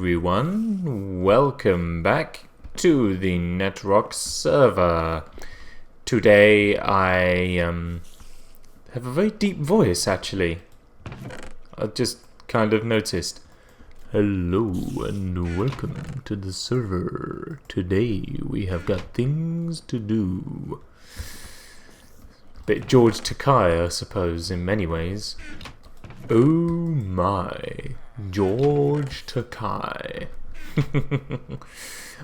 everyone, welcome back to the Netrock server. Today I have a very deep voice actually. I just kind of noticed. Hello and welcome to the server. Today we have got things to do. Bit George Takei, I suppose, in many ways. Oh my, George Takei.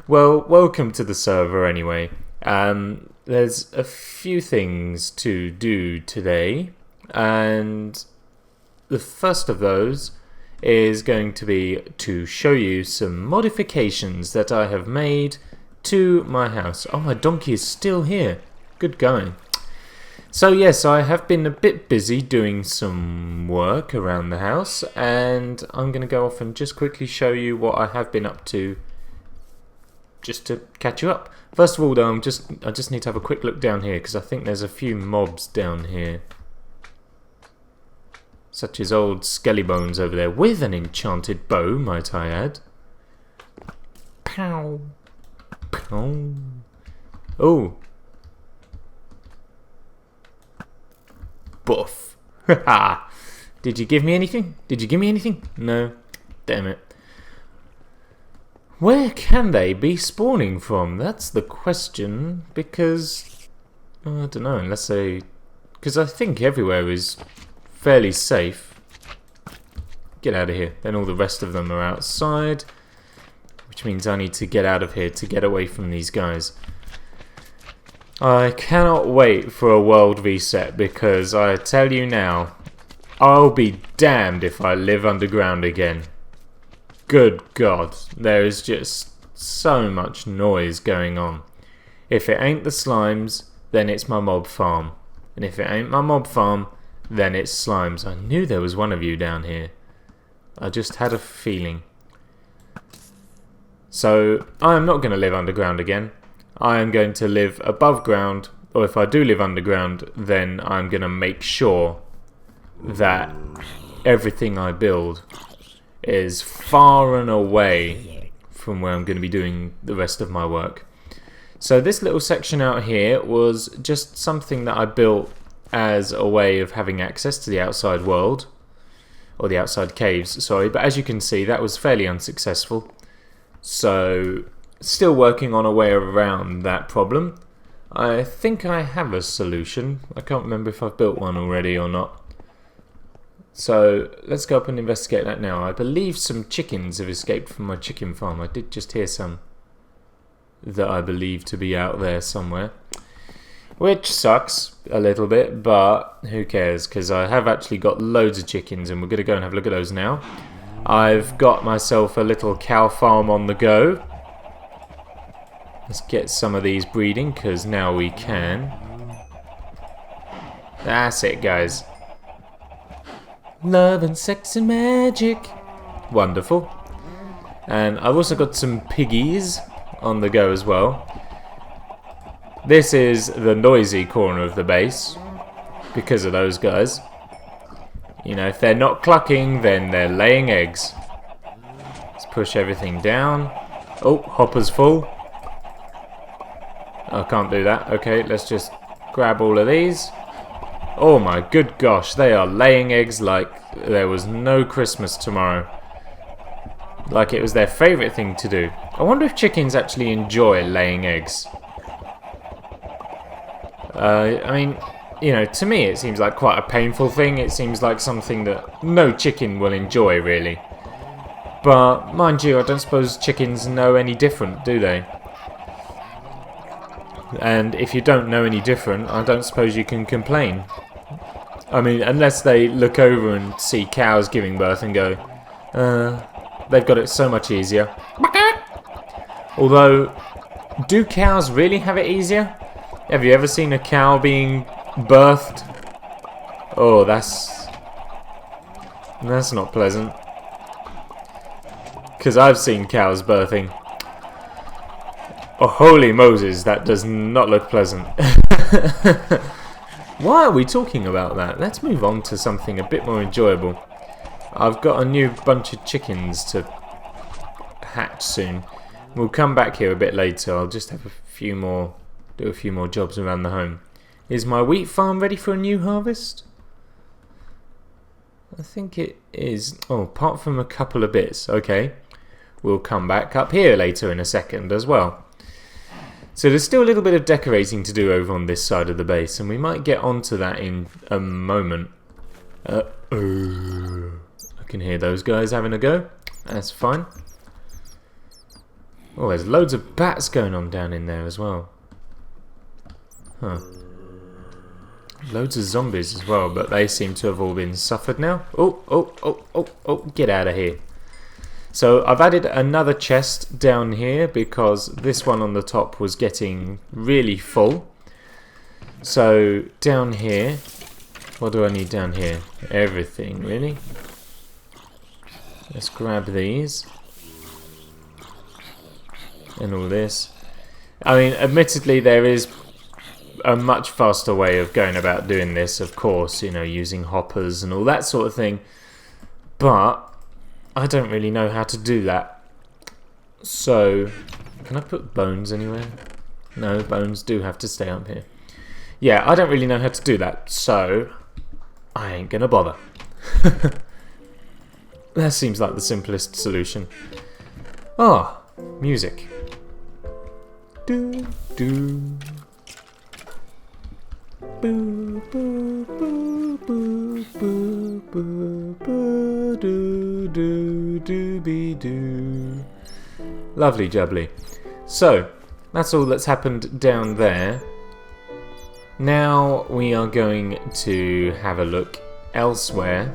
Well, welcome to the server anyway. There's a few things to do today, and the first of those is going to be to show you some modifications that I have made to my house. Oh, my donkey is still here. Good going. So yes, I have been a bit busy doing some work around the house, and I'm going to go off and just quickly show you what I have been up to, just to catch you up. First of all though, I just need to have a quick look down here, because I think there's a few mobs down here. Such as old Skellybones over there, with an enchanted bow, might I add. Pow! Pow! Oh! Buff. Haha. Did you give me anything? Did you give me anything? No. Damn it. Where can they be spawning from? That's the question. Because I don't know, unless they... Because I think everywhere is fairly safe. Get out of here. Then all the rest of them are outside. Which means I need to get out of here to get away from these guys. I cannot wait for a world reset, because I tell you now, I'll be damned if I live underground again. Good God, there is just so much noise going on. If it ain't the slimes, then it's my mob farm. And if it ain't my mob farm, then it's slimes. I knew there was one of you down here. I just had a feeling. So, I am not going to live underground again. I am going to live above ground, or if I do live underground, then I'm going to make sure that everything I build is far and away from where I'm going to be doing the rest of my work. So this little section out here was just something that I built as a way of having access to the outside world, or the outside caves, sorry, but as you can see that was fairly unsuccessful. So still working on a way around that problem. I think I have a solution. I can't remember if I've built one already or not. So let's go up and investigate that now. I believe some chickens have escaped from my chicken farm. I did just hear some that I believe to be out there somewhere. Which sucks a little bit, but who cares? Because I have actually got loads of chickens, and we're going to go and have a look at those now. I've got myself a little cow farm on the go. Let's get some of these breeding, because now we can. That's it, guys. Love and sex and magic. Wonderful. And I've also got some piggies on the go as well. This is the noisy corner of the base, because of those guys. You know, if they're not clucking, then they're laying eggs. Let's push everything down. Oh, hopper's full. I can't do that. Okay, let's just grab all of these. Oh my good gosh, they are laying eggs like there was no Christmas tomorrow. Like it was their favourite thing to do. I wonder if chickens actually enjoy laying eggs. I mean, you know, to me it seems like quite a painful thing. It seems like something that no chicken will enjoy, really. But, mind you, I don't suppose chickens know any different, do they? And if you don't know any different, I don't suppose you can complain. I mean, unless they look over and see cows giving birth and go, they've got it so much easier. Although, do cows really have it easier? Have you ever seen a cow being birthed? Oh, that's not pleasant. Because I've seen cows birthing. Oh, holy Moses, that does not look pleasant. Why are we talking about that? Let's move on to something a bit more enjoyable. I've got a new bunch of chickens to hatch soon. We'll come back here a bit later. I'll just have do a few more jobs around the home. Is my wheat farm ready for a new harvest? I think it is. Oh, apart from a couple of bits. Okay. We'll come back up here later in a second as well. So there's still a little bit of decorating to do over on this side of the base, and we might get onto that in a moment. I can hear those guys having a go. That's fine. Oh, there's loads of bats going on down in there as well. Huh. Loads of zombies as well, but they seem to have all been suffered now. Oh, get out of here. So I've added another chest down here because this one on the top was getting really full. So down here, what do I need down here? Everything, really. Let's grab these. And all this. I mean, admittedly, there is a much faster way of going about doing this, of course, you know, using hoppers and all that sort of thing. But I don't really know how to do that. So, can I put bones anywhere? No, bones do have to stay up here. Yeah, I don't really know how to do that, so I ain't gonna bother. That seems like the simplest solution. Oh, music. Do do. Boo boo boo boo boo boo boo do do do be do. Lovely jubbly. So that's all that's happened down there. Now we are going to have a look elsewhere.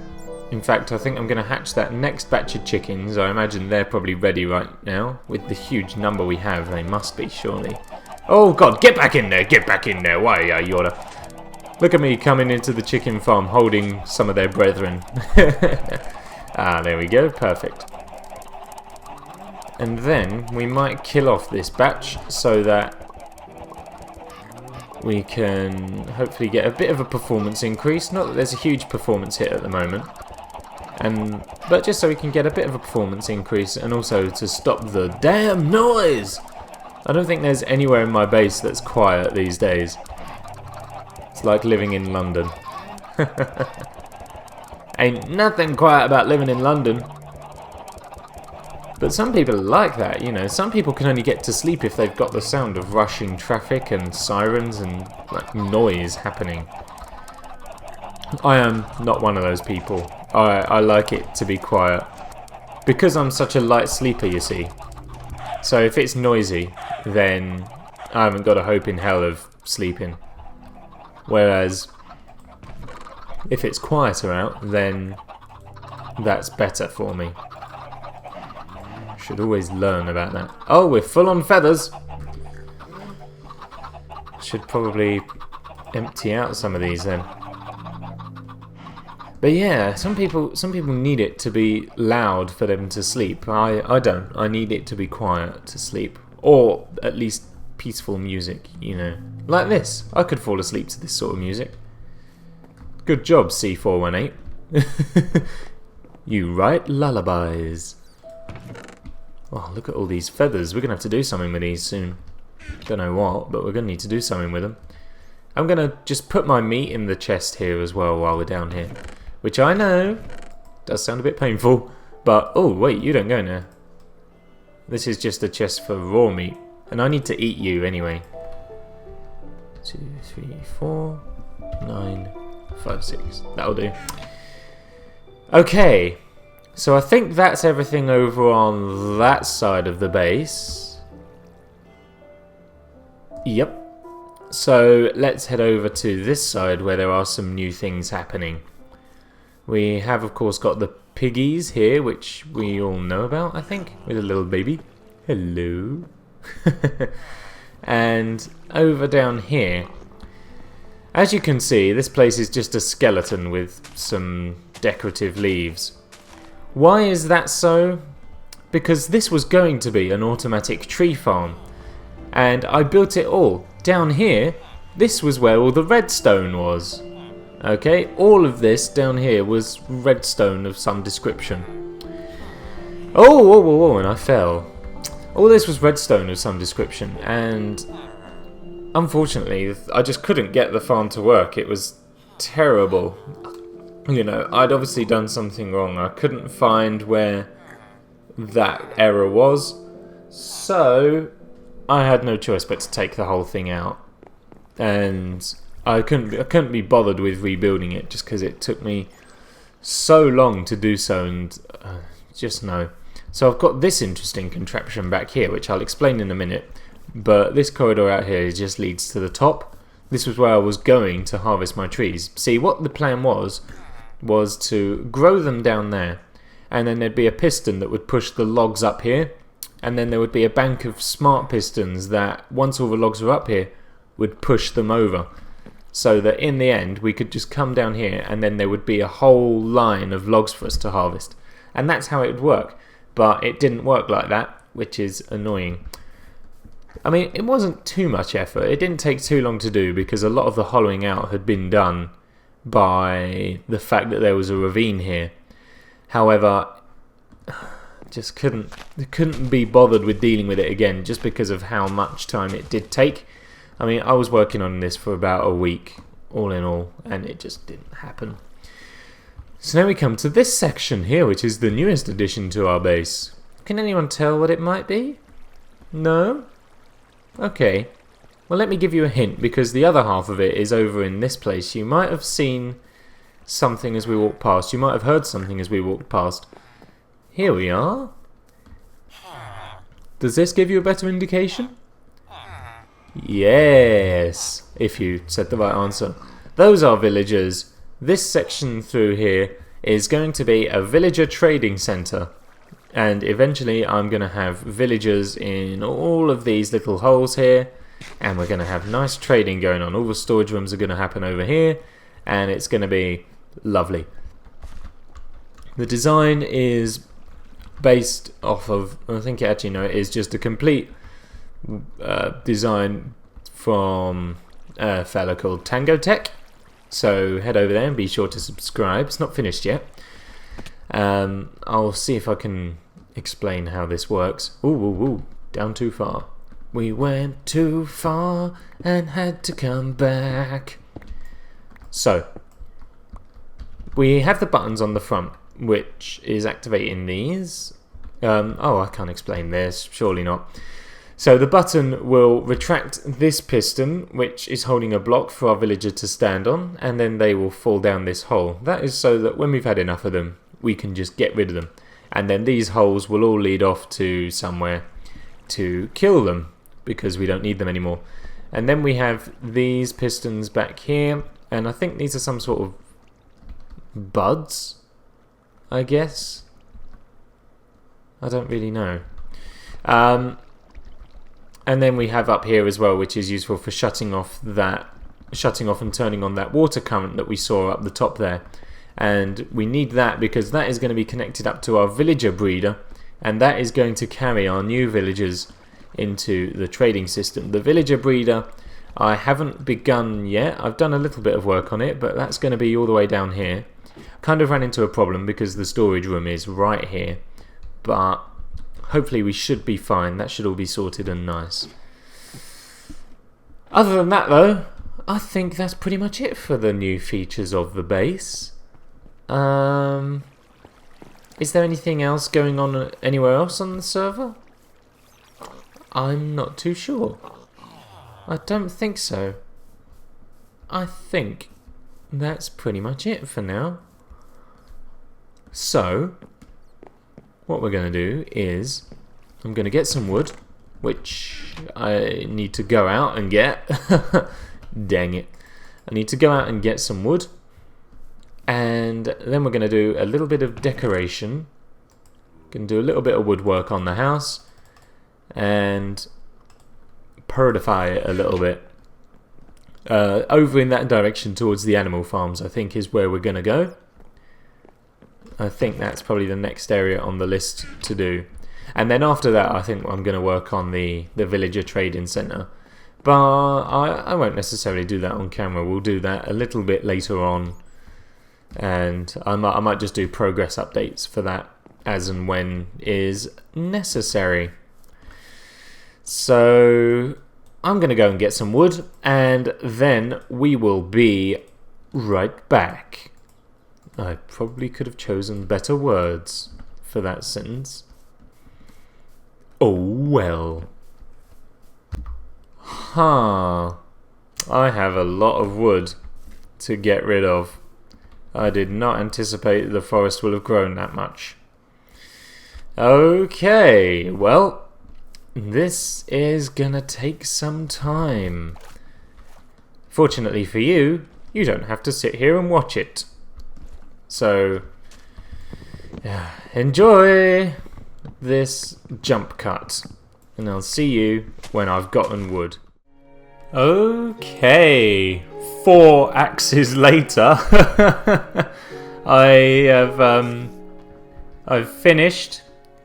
In fact, I think I'm going to hatch that next batch of chickens. I imagine they're probably ready right now. With the huge number we have, they must be, surely. Oh god, get back in there! Get back in there! Why are you order? Look at me coming into the chicken farm holding some of their brethren. Ah, there we go. Perfect. And then we might kill off this batch so that we can hopefully get a bit of a performance increase. Not that there's a huge performance hit at the moment. But just so we can get a bit of a performance increase and also to stop the damn noise! I don't think there's anywhere in my base that's quiet these days. It's like living in London. Ain't nothing quiet about living in London. But some people like that, you know. Some people can only get to sleep if they've got the sound of rushing traffic and sirens and like noise happening. I am not one of those people. I like it to be quiet. Because I'm such a light sleeper, you see. So if it's noisy, then I haven't got a hope in hell of sleeping. Whereas, if it's quieter out, then that's better for me. Should always learn about that. Oh, we're full on feathers! Should probably empty out some of these then. But yeah, some people need it to be loud for them to sleep. I don't. I need it to be quiet to sleep. Or at least peaceful music, you know. Like this. I could fall asleep to this sort of music. Good job, C418. You write lullabies. Oh, look at all these feathers. We're going to have to do something with these soon. Don't know what, but we're going to need to do something with them. I'm going to just put my meat in the chest here as well while we're down here. Which I know does sound a bit painful, but oh wait, you don't go in there. This is just a chest for raw meat, and I need to eat you anyway. 2, 3, 4, 9, 5, 6. That'll do. Okay, so I think that's everything over on that side of the base. Yep. So let's head over to this side where there are some new things happening. We have, of course, got the piggies here, which we all know about, I think, with a little baby. Hello. And over down here, as you can see, this place is just a skeleton with some decorative leaves. Why is that so? Because this was going to be an automatic tree farm, and I built it all. Down here, this was where all the redstone was. Okay, all of this down here was redstone of some description. Oh, whoa, whoa, whoa, and I fell. All this was redstone of some description, and unfortunately I just couldn't get the farm to work. It was terrible. You know, I'd obviously done something wrong. I couldn't find where that error was, so I had no choice but to take the whole thing out. And I couldn't be bothered with rebuilding it just because it took me so long to do so, and just no. So I've got this interesting contraption back here, which I'll explain in a minute, but this corridor out here just leads to the top. This was where I was going to harvest my trees. See, what the plan was to grow them down there, and then there'd be a piston that would push the logs up here, and then there would be a bank of smart pistons that, once all the logs were up here, would push them over, so that in the end we could just come down here and then there would be a whole line of logs for us to harvest. And that's how it would work, but it didn't work like that, which is annoying. I mean, it wasn't too much effort. It didn't take too long to do because a lot of the hollowing out had been done by the fact that there was a ravine here. However, just couldn't be bothered with dealing with it again just because of how much time it did take. I mean, I was working on this for about a week, all in all, and it just didn't happen. So now we come to this section here, which is the newest addition to our base. Can anyone tell what it might be? No? Okay. Well, let me give you a hint, because the other half of it is over in this place. You might have seen something as we walked past. You might have heard something as we walked past. Here we are. Does this give you a better indication? Yes, if you said the right answer. Those are villagers. This section through here is going to be a villager trading centre, and eventually I'm going to have villagers in all of these little holes here, and we're going to have nice trading going on. All the storage rooms are going to happen over here, and it's going to be lovely. The design is based off of, I think it is just a complete design from a fella called Tango Tech. So head over there and be sure to subscribe. It's not finished yet. I'll see if I can explain how this works. Ooh, down too far. We went too far and had to come back. So we have the buttons on the front, which is activating these. I can't explain this, surely not. So the button will retract this piston, which is holding a block for our villager to stand on, and then they will fall down this hole. That is so that when we've had enough of them, we can just get rid of them. And then these holes will all lead off to somewhere to kill them, because we don't need them anymore. And then we have these pistons back here, and I think these are some sort of buds, I guess. I don't really know. And then we have up here as well, which is useful for shutting off and turning on that water current that we saw up the top there. And we need that because that is going to be connected up to our villager breeder, and that is going to carry our new villagers into the trading system. The villager breeder I haven't begun yet. I've done a little bit of work on it, but that's going to be all the way down here. Kind of ran into a problem because the storage room is right here, but hopefully we should be fine. That should all be sorted and nice. Other than that though, I think that's pretty much it for the new features of the base. Is there anything else going on anywhere else on the server? I'm not too sure. I don't think so. I think that's pretty much it for now. So what we're going to do is I'm going to get some wood, which I need to go out and get. Dang it. I need to go out and get some wood, and then we're going to do a little bit of decoration. Going to do a little bit of woodwork on the house and purify it a little bit. Over in that direction towards the animal farms, I think, is where we're going to go. I think that's probably the next area on the list to do. And then after that, I think I'm going to work on the villager trading centre. But I won't necessarily do that on camera. We'll do that a little bit later on. And I might just do progress updates for that as and when is necessary. So I'm going to go and get some wood, and then we will be right back. I probably could have chosen better words for that sentence. Oh well. I have a lot of wood to get rid of. I did not anticipate the forest will have grown that much. Okay, well, this is gonna take some time. Fortunately for you, you don't have to sit here and watch it. So, enjoy this jump cut, and I'll see you when I've gotten wood. Okay, 4 axes later, I've finished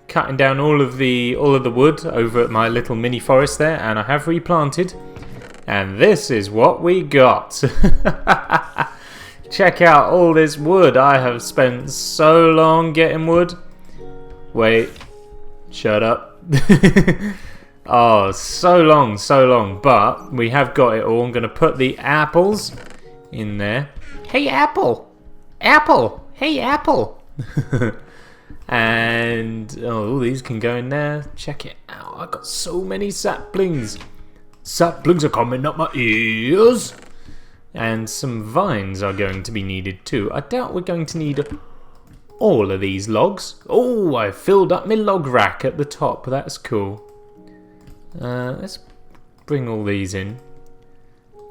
cutting down all of the wood over at my little mini forest there, and I have replanted, and this is what we got. Check out all this wood. I have spent so long getting wood. Wait, shut up. Oh, so long, but we have got it all. I'm going to put the apples in there. Hey, apple! Apple! Hey, apple! And, all these can go in there. Check it out. I've got so many saplings. Saplings are coming up my ears. And some vines are going to be needed too. I doubt we're going to need all of these logs. Oh, I filled up my log rack at the top. That's cool. Let's bring all these in.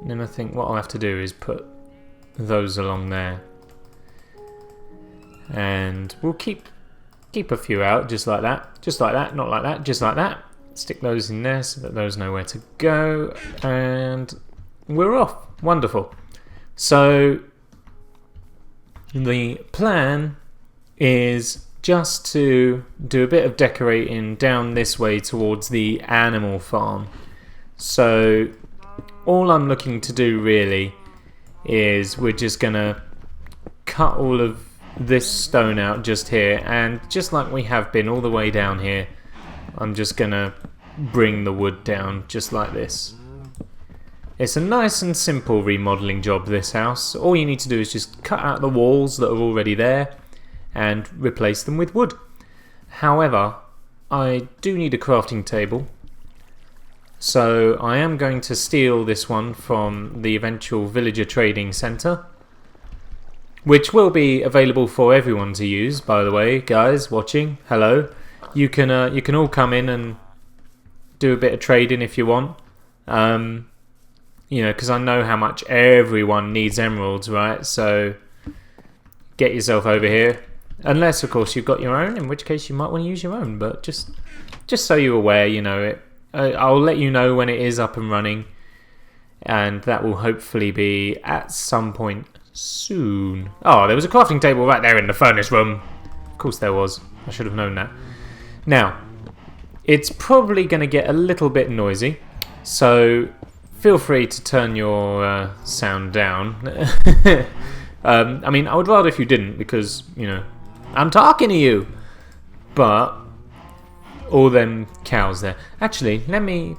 And then I think what I'll have to do is put those along there. And we'll keep a few out just like that. Just like that, not like that, just like that. Stick those in there so that those know where to go. And we're off. Wonderful. So the plan is just to do a bit of decorating down this way towards the animal farm. So all I'm looking to do really is we're just gonna cut all of this stone out just here, and just like we have been all the way down here, I'm just gonna bring the wood down just like this. It's a nice and simple remodeling job, this house. All you need to do is just cut out the walls that are already there and replace them with wood. However, I do need a crafting table, so I am going to steal this one from the eventual villager trading centre, which will be available for everyone to use, by the way, guys watching. Hello. You can all come in and do a bit of trading if you want. You know, because I know how much everyone needs emeralds, right? So get yourself over here. Unless, of course, you've got your own, in which case you might want to use your own. But just so you're aware, you know, I'll let you know when it is up and running. And that will hopefully be at some point soon. Oh, there was a crafting table right there in the furnace room. Of course there was. I should have known that. Now, it's probably going to get a little bit noisy. So feel free to turn your sound down. I mean, I would rather if you didn't, because, you know, I'm talking to you. But all them cows there. Actually, let me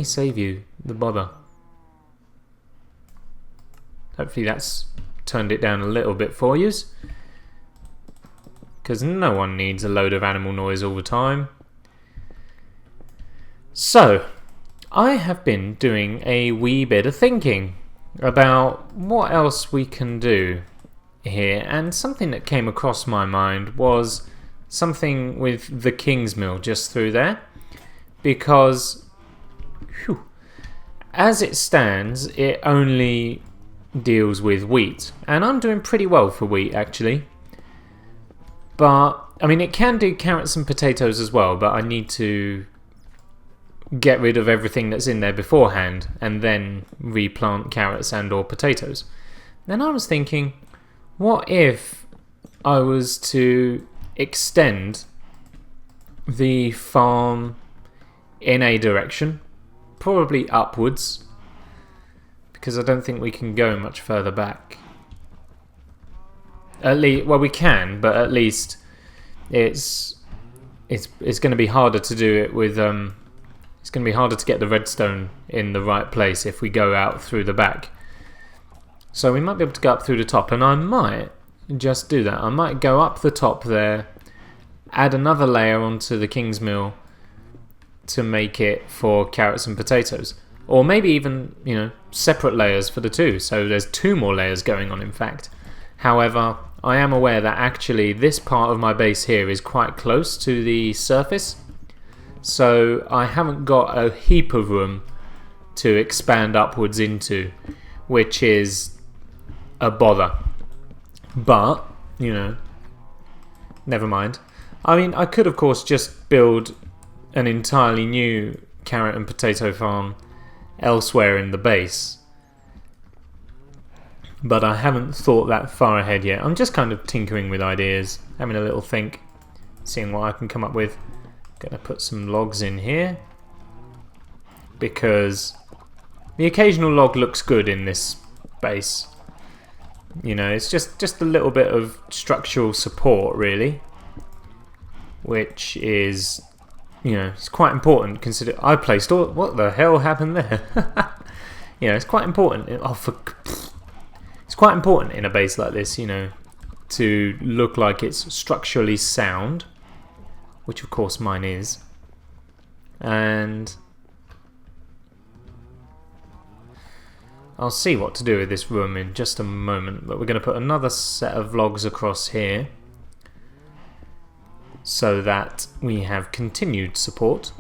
save you the bother. Hopefully that's turned it down a little bit for you, because no one needs a load of animal noise all the time. So I have been doing a wee bit of thinking about what else we can do here, and something that came across my mind was something with the King's Mill just through there, because as it stands it only deals with wheat, and I'm doing pretty well for wheat actually, but I mean it can do carrots and potatoes as well, but I need to get rid of everything that's in there beforehand and then replant carrots and or potatoes. Then I was thinking, what if I was to extend the farm in a direction, probably upwards, because I don't think we can go much further back. At least, well, we can, but at least it's going to be harder to do it with it's going to be harder to get the redstone in the right place if we go out through the back. So we might be able to go up through the top, and I might just do that. I might go up the top there, add another layer onto the King's Mill to make it for carrots and potatoes. Or maybe even, you know, separate layers for the two. So there's 2 more layers going on, in fact. However, I am aware that actually this part of my base here is quite close to the surface. So I haven't got a heap of room to expand upwards into, which is a bother. But, you know, never mind. I mean, I could of course just build an entirely new carrot and potato farm elsewhere in the base, but I haven't thought that far ahead yet. I'm just kind of tinkering with ideas, having a little think, seeing what I can come up with. Gonna put some logs in here because the occasional log looks good in this base. You know, it's just a little bit of structural support really, which is, you know, it's quite important. Consider I placed all. What the hell happened there? You know, it's quite important. It's quite important in a base like this, you know, to look like it's structurally sound, which of course mine is. And I'll see what to do with this room in just a moment, but we're going to put another set of logs across here so that we have continued support.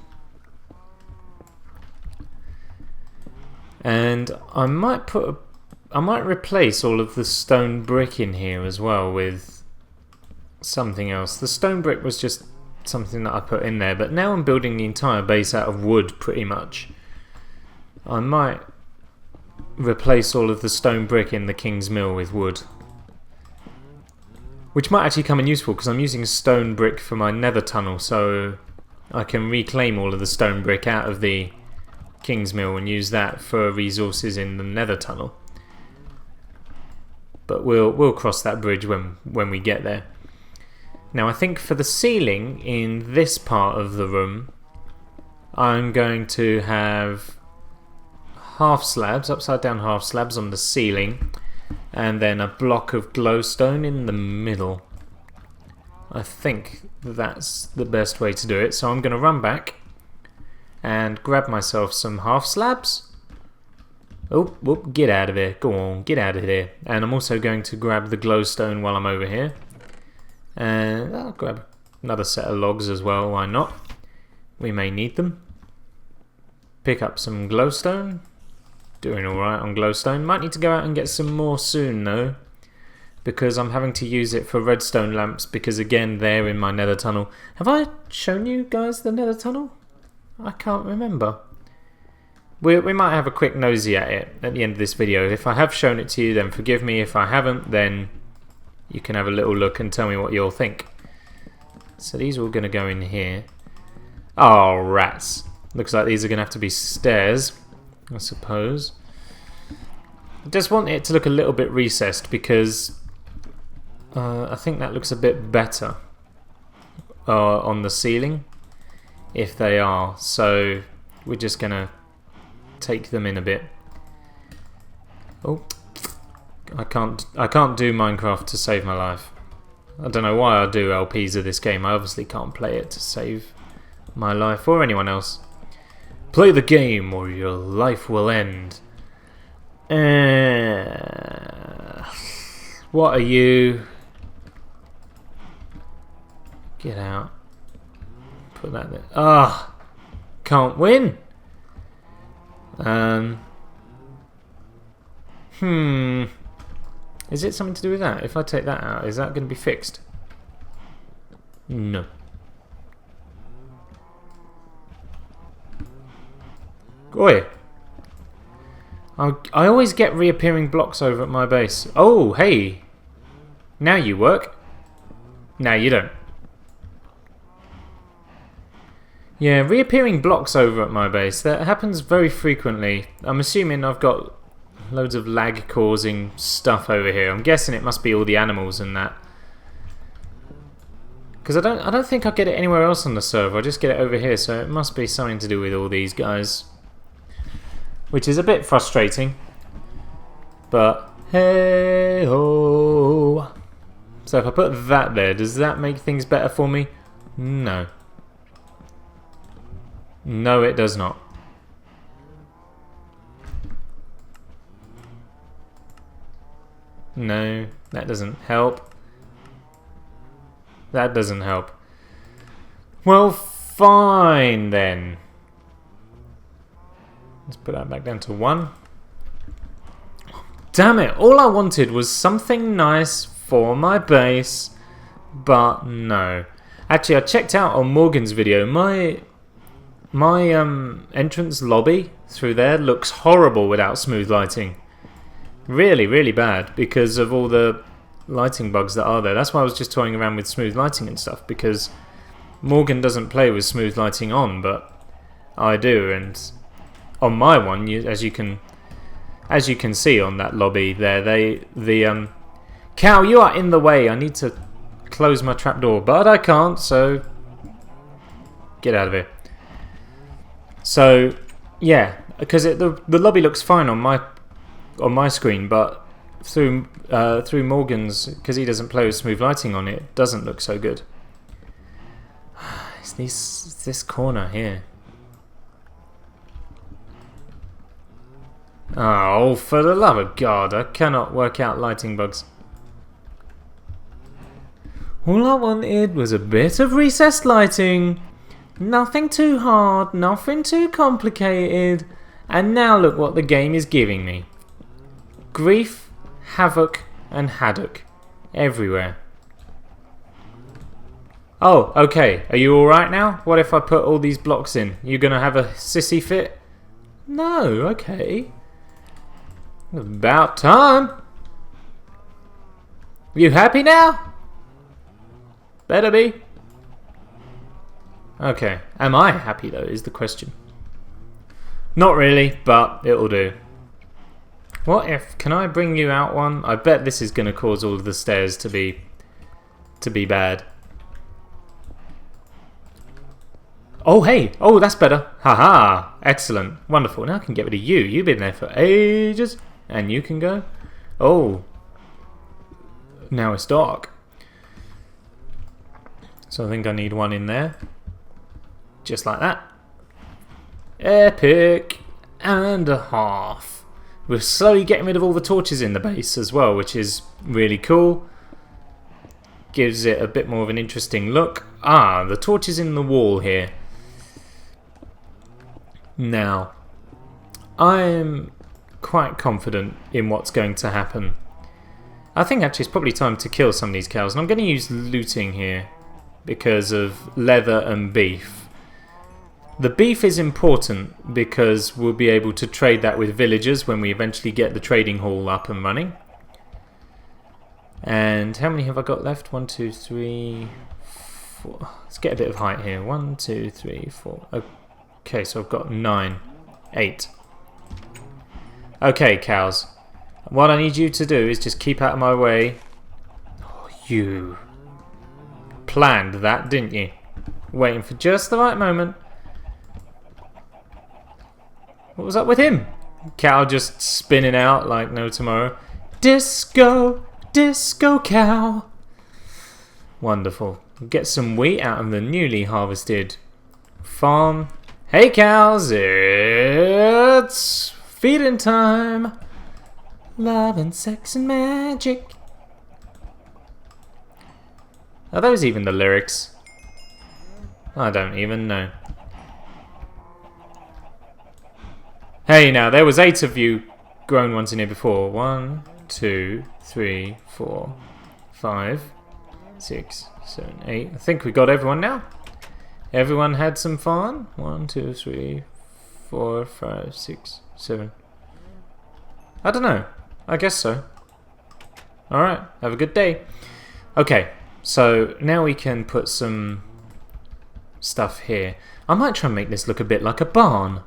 And I might replace all of the stone brick in here as well with something else. The stone brick was just something that I put in there, but now I'm building the entire base out of wood pretty much. I might replace all of the stone brick in the King's Mill with wood, which might actually come in useful because I'm using stone brick for my nether tunnel, so I can reclaim all of the stone brick out of the King's Mill and use that for resources in the nether tunnel. But we'll cross that bridge when we get there. Now I think for the ceiling in this part of the room, I'm going to have half slabs, upside down half slabs on the ceiling, and then a block of glowstone in the middle. I think that's the best way to do it, so I'm going to run back and grab myself some half slabs. Oh, whoop, get out of here, go on, get out of here. And I'm also going to grab the glowstone while I'm over here, and I'll grab another set of logs as well, why not? We may need them. Pick up some glowstone. Doing alright on glowstone. Might need to go out and get some more soon though, because I'm having to use it for redstone lamps, because again they're in my nether tunnel. Have I shown you guys the nether tunnel? I can't remember. We might have a quick nosy at it at the end of this video. If I have shown it to you, then forgive me. If I haven't, then you can have a little look and tell me what you'll think. So these are all going to go in here. Oh rats. Looks like these are going to have to be stairs, I suppose. I just want it to look a little bit recessed because I think that looks a bit better on the ceiling if they are. So we're just gonna take them in a bit. Oh, I can't do Minecraft to save my life. I don't know why I do LPs of this game. I obviously can't play it to save my life or anyone else. Play the game or your life will end. What are you? Get out. Put that there. Ah, can't win. Is it something to do with that? If I take that out, is that going to be fixed? No. Oi! I always get reappearing blocks over at my base. Oh, hey! Now you work. Now you don't. Yeah, reappearing blocks over at my base. That happens very frequently. I'm assuming I've got loads of lag causing stuff over here. I'm guessing it must be all the animals and that. Because I don't think I get it anywhere else on the server. I just get it over here, so it must be something to do with all these guys, which is a bit frustrating. But hey ho. So if I put that there, does that make things better for me? No. No, it does not. No, that doesn't help. That doesn't help. Well, fine then. Let's put that back down to 1. Damn it, all I wanted was something nice for my base, but no. Actually, I checked out on Morgan's video, my entrance lobby through there looks horrible without smooth lighting. Really, really bad because of all the lighting bugs that are there. That's why I was just toying around with smooth lighting and stuff, because Morgan doesn't play with smooth lighting on, but I do, and on my one, as you can see on that lobby there, Cow, you are in the way. I need to close my trapdoor, but I can't, so get out of here. So yeah, because the lobby looks fine on my screen, but through Morgan's, because he doesn't play with smooth lighting on it, doesn't look so good. It's this corner here. Oh, for the love of God, I cannot work out lighting bugs. All I wanted was a bit of recessed lighting. Nothing too hard, nothing too complicated. And now look what the game is giving me. Grief, havoc, and haddock. Everywhere. Oh, okay. Are you alright now? What if I put all these blocks in? You gonna have a sissy fit? No, okay. About time. You happy now? Better be. Okay. Am I happy though, is the question. Not really, but it'll do. What if... Can I bring you out one? I bet this is going to cause all of the stairs to be bad. Oh, hey! Oh, that's better. Haha! Excellent. Wonderful. Now I can get rid of you. You've been there for ages. And you can go. Oh. Now it's dark. So I think I need one in there. Just like that. Epic and a half. We're slowly getting rid of all the torches in the base as well, which is really cool. Gives it a bit more of an interesting look. Ah, the torches in the wall here. Now, I'm quite confident in what's going to happen. I think actually it's probably time to kill some of these cows, and I'm going to use looting here because of leather and beef. The beef is important because we'll be able to trade that with villagers when we eventually get the trading hall up and running. And how many have I got left? 1, 2, 3, 4. Let's get a bit of height here. 1, 2, 3, 4. Okay, so I've got 9, 8. Okay, cows. What I need you to do is just keep out of my way. Oh, you planned that, didn't you? Waiting for just the right moment. What was up with him? Cow just spinning out like no tomorrow. Disco, disco cow. Wonderful. Get some wheat out of the newly harvested farm. Hey cows, it's feeding time. Love and sex and magic. Are those even the lyrics? I don't even know. Hey now, there was 8 of you grown ones in here before. 1, 2, 3, 4, 5, 6, 7, 8. I think we got everyone now. Everyone had some fun. 1, 2, 3, 4, 5, 6, 7. I don't know. I guess so. Alright, have a good day. Okay, so now we can put some stuff here. I might try and make this look a bit like a barn.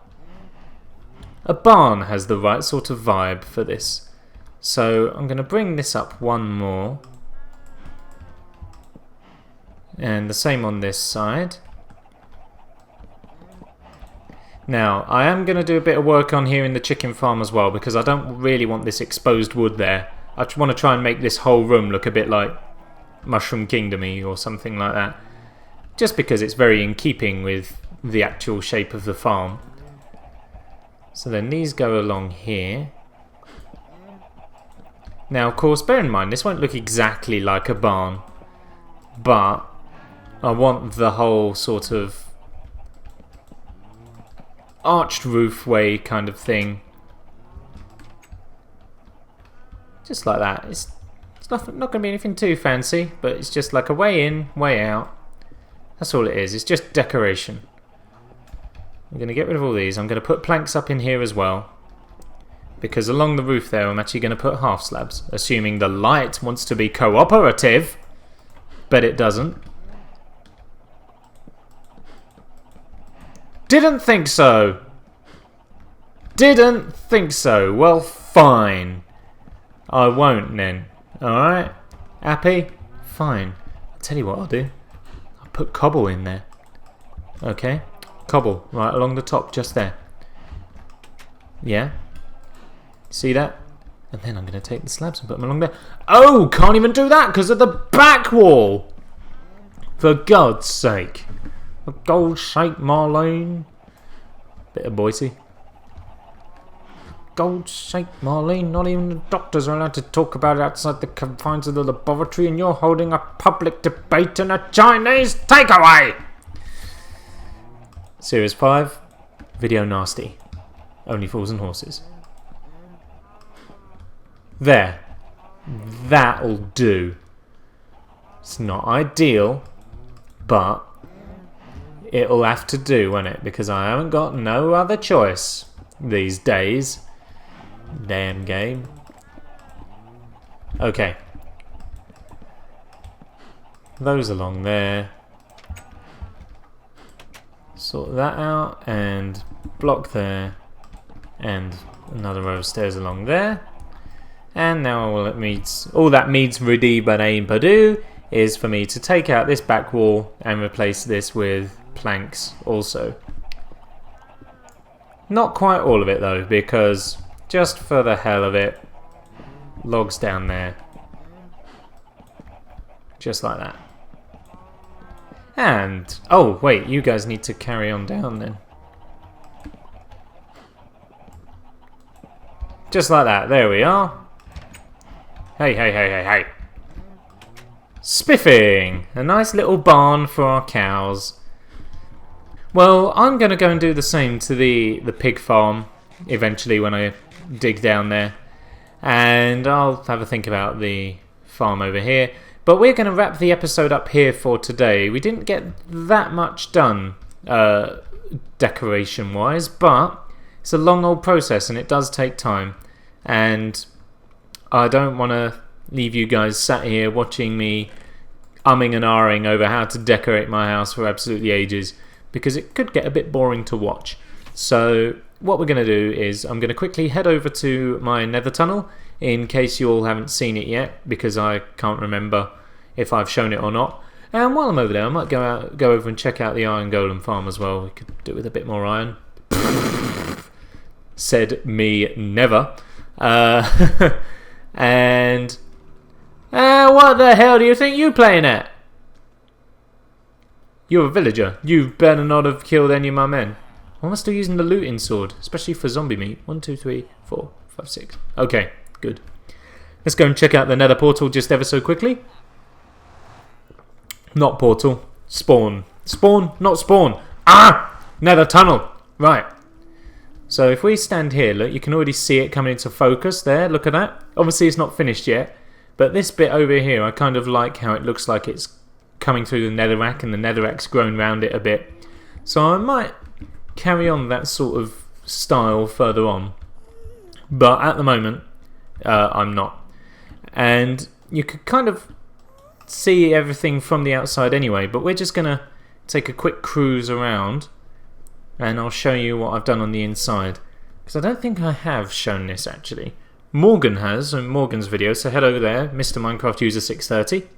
A barn has the right sort of vibe for this. So I'm going to bring this up one more. And the same on this side. Now, I am going to do a bit of work on here in the chicken farm as well, because I don't really want this exposed wood there. I just want to try and make this whole room look a bit like Mushroom Kingdom-y or something like that. Just because it's very in keeping with the actual shape of the farm. So then these go along here. Now, of course, bear in mind, this won't look exactly like a barn, but I want the whole sort of arched roof way kind of thing. Just like that. It's not going to be anything too fancy, but it's just like a way in, way out. That's all it is. It's just decoration. I'm going to get rid of all these. I'm going to put planks up in here as well, because along the roof there I'm actually going to put half slabs, assuming the light wants to be cooperative, but it doesn't. Didn't think so. Didn't think so. Well, fine. I won't then. Alright? Happy? Fine. I'll tell you what I'll do. I'll put cobble in there. Okay? Cobble right along the top, just there. Yeah? See that? And then I'm going to take the slabs and put them along there. Oh! Can't even do that because of the back wall! For God's sake. For God's sake, Marlene. Bit of Boise. God's sake, Marlene, not even the doctors are allowed to talk about it outside the confines of the laboratory, and you're holding a public debate in a Chinese takeaway! Series 5, video nasty. Only fools and horses. There. That'll do. It's not ideal, but it'll have to do, won't it? Because I haven't got no other choice these days. Damn game. Okay. Those along there. Sort that out and block there. And another row of stairs along there. And now all that needs ready but ain't Purdue is for me to take out this back wall and replace this with planks also. Not quite all of it though, because just for the hell of it, logs down there. Just like that. And, oh wait, you guys need to carry on down then. Just like that, there we are. Hey, hey, hey, hey, hey. Spiffing! A nice little barn for our cows. Well, I'm going to go and do the same to the pig farm eventually when I dig down there. And I'll have a think about the farm over here. But we're going to wrap the episode up here for today. We didn't get that much done decoration-wise, but it's a long old process and it does take time. And I don't want to leave you guys sat here watching me umming and ahhing over how to decorate my house for absolutely ages, because it could get a bit boring to watch. So what we're going to do is I'm going to quickly head over to my nether tunnel in case you all haven't seen it yet, because I can't remember if I've shown it or not. And while I'm over there, I might go over and check out the iron golem farm as well. We could do with a bit more iron. Said me never. And what the hell do you think you're playing at? You're a villager. You better not have killed any of my men. Why am I still using the looting sword? Especially for zombie meat. 1, 2, 3, 4, 5, 6. Okay, good. Let's go and check out the nether portal just ever so quickly. Not portal. Spawn. Spawn, not spawn. Ah! Nether tunnel. Right. So if we stand here, look, you can already see it coming into focus there. Look at that. Obviously it's not finished yet. But this bit over here, I kind of like how it looks like it's coming through the netherrack, and the netherrack's grown round it a bit. So I might carry on that sort of style further on. But at the moment, I'm not. And you could kind of see everything from the outside anyway, but we're just going to take a quick cruise around and I'll show you what I've done on the inside, because I don't think I have shown this actually. Morgan has in Morgan's video, so head over there, Mr. Minecraft User 630,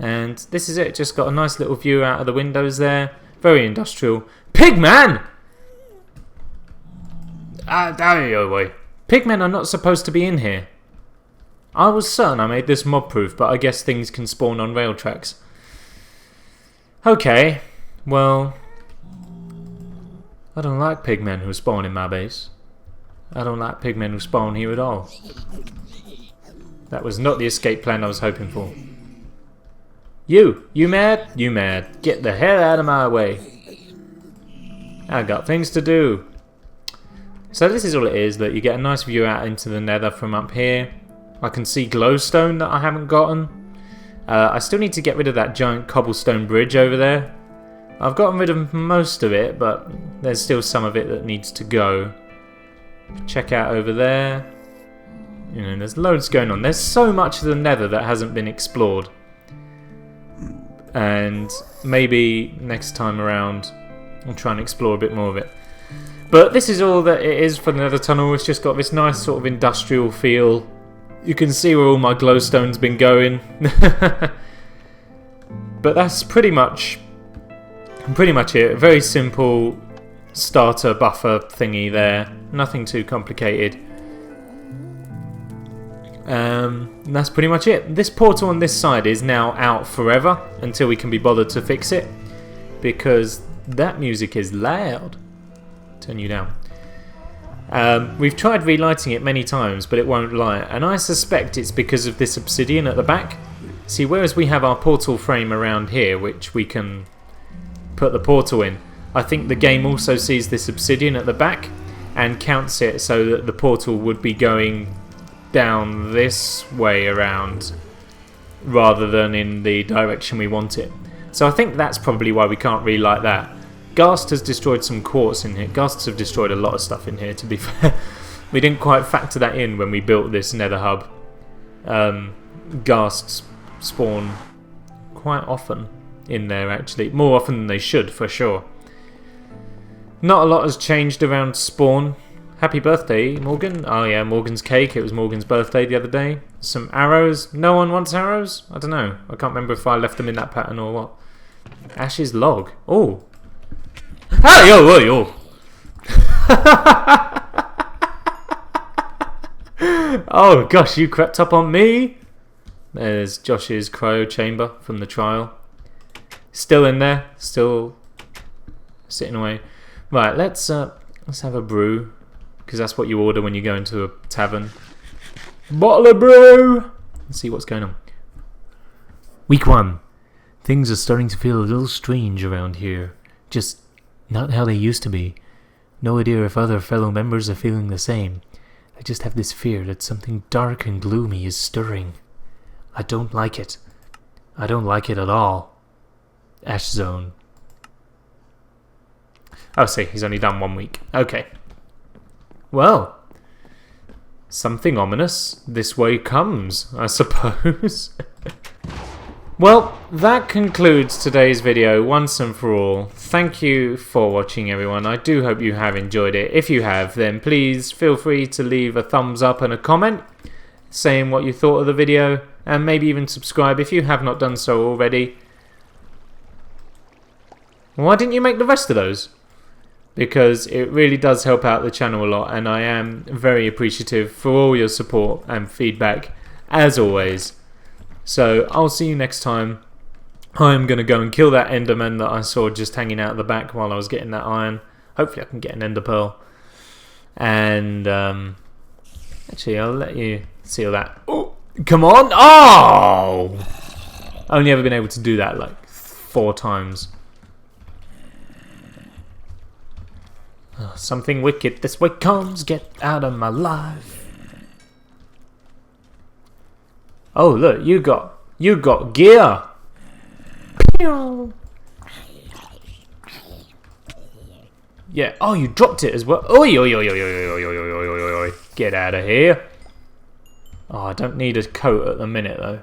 And this is it. Just got a nice little view out of the windows there. Very industrial. Pigman! Pigmen are not supposed to be in here. I was certain I made this mob proof, but I guess things can spawn on rail tracks. Okay, well, I don't like pigmen who spawn in my base. I don't like pigmen who spawn here at all. That was not the escape plan I was hoping for. You mad? You mad. Get the hell out of my way. I got things to do. So this is all it is, that you get a nice view out into the nether from up here. I can see glowstone that I haven't gotten. I still need to get rid of that giant cobblestone bridge over there. I've gotten rid of most of it, but there's still some of it that needs to go. Check out over there. You know, there's loads going on. There's so much of the nether that hasn't been explored. And maybe next time around I'll try and explore a bit more of it. But this is all that it is for the nether tunnel. It's just got this nice sort of industrial feel. You can see where all my glowstone's been going. But that's pretty much it. Very simple starter buffer thingy there. Nothing too complicated. That's pretty much it. This portal on this side is now out forever until we can be bothered to fix it, because that music is loud. Turn you down. We've tried relighting it many times, but it won't light, and I suspect it's because of this obsidian at the back. See, whereas we have our portal frame around here, which we can put the portal in, I think the game also sees this obsidian at the back and counts it so that the portal would be going down this way around rather than in the direction we want it. So I think that's probably why we can't relight that. Ghast has destroyed some quartz in here. Ghasts have destroyed a lot of stuff in here, to be fair. We didn't quite factor that in when we built this nether hub. Ghasts spawn quite often in there, actually. More often than they should, for sure. Not a lot has changed around spawn. Happy birthday, Morgan. Oh yeah, Morgan's cake. It was Morgan's birthday the other day. Some arrows. No one wants arrows? I don't know. I can't remember if I left them in that pattern or what. Ash's log. Oh. Hey, yo, yo. Oh gosh, you crept up on me. There's Josh's cryo chamber from the trial. Still in there. Still sitting away. Right, let's have a brew, because that's what you order when you go into a tavern. Bottle of brew! Let's see what's going on. Week 1. Things are starting to feel a little strange around here. Just not how they used to be. No idea if other fellow members are feeling the same. I just have this fear that something dark and gloomy is stirring. I don't like it. I don't like it at all. Ash Zone. Oh, see, he's only done 1 week. Okay. Well, something ominous this way comes, I suppose. Well, that concludes today's video once and for all. Thank you for watching, everyone. I do hope you have enjoyed it. If you have, then please feel free to leave a thumbs up and a comment saying what you thought of the video, and maybe even subscribe if you have not done so already. Why didn't you make the rest of those? Because it really does help out the channel a lot, and I am very appreciative for all your support and feedback, as always. So I'll see you next time. I'm going to go and kill that enderman that I saw just hanging out the back while I was getting that iron. Hopefully I can get an ender pearl. And actually I'll let you see all that. Oh, come on! Oh! Only ever been able to do that like 4 times. Something wicked this way comes, get out of my life. Oh look, you got gear. Yeah, oh, you dropped it as well. Oi, oi, oi, oi, oi, oi, oi, oi, oi, oi, oi. Get out of here. Oh, I don't need a coat at the minute though.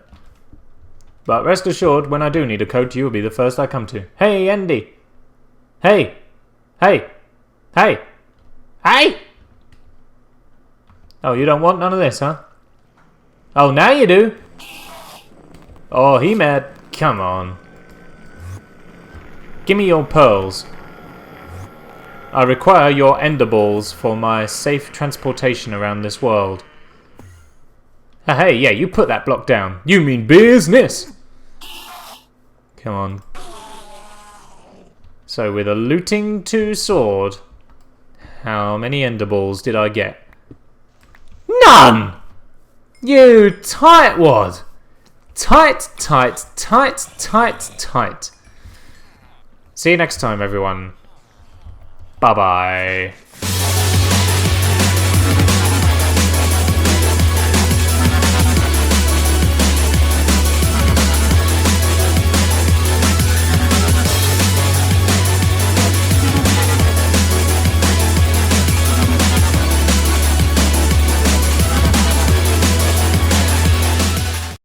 But rest assured, when I do need a coat, you'll be the first I come to. Hey, Andy. Hey. Hey. Hey! Hey! Oh, you don't want none of this, huh? Oh, now you do! Oh, he mad. come on. Give me your pearls. I require your ender balls for my safe transportation around this world. Hey, yeah, you put that block down. You mean business! Come on. So with a looting 2 sword, how many ender balls did I get? None! You tightwad! Tight, tight, tight, tight, tight. See you next time, everyone. Bye-bye.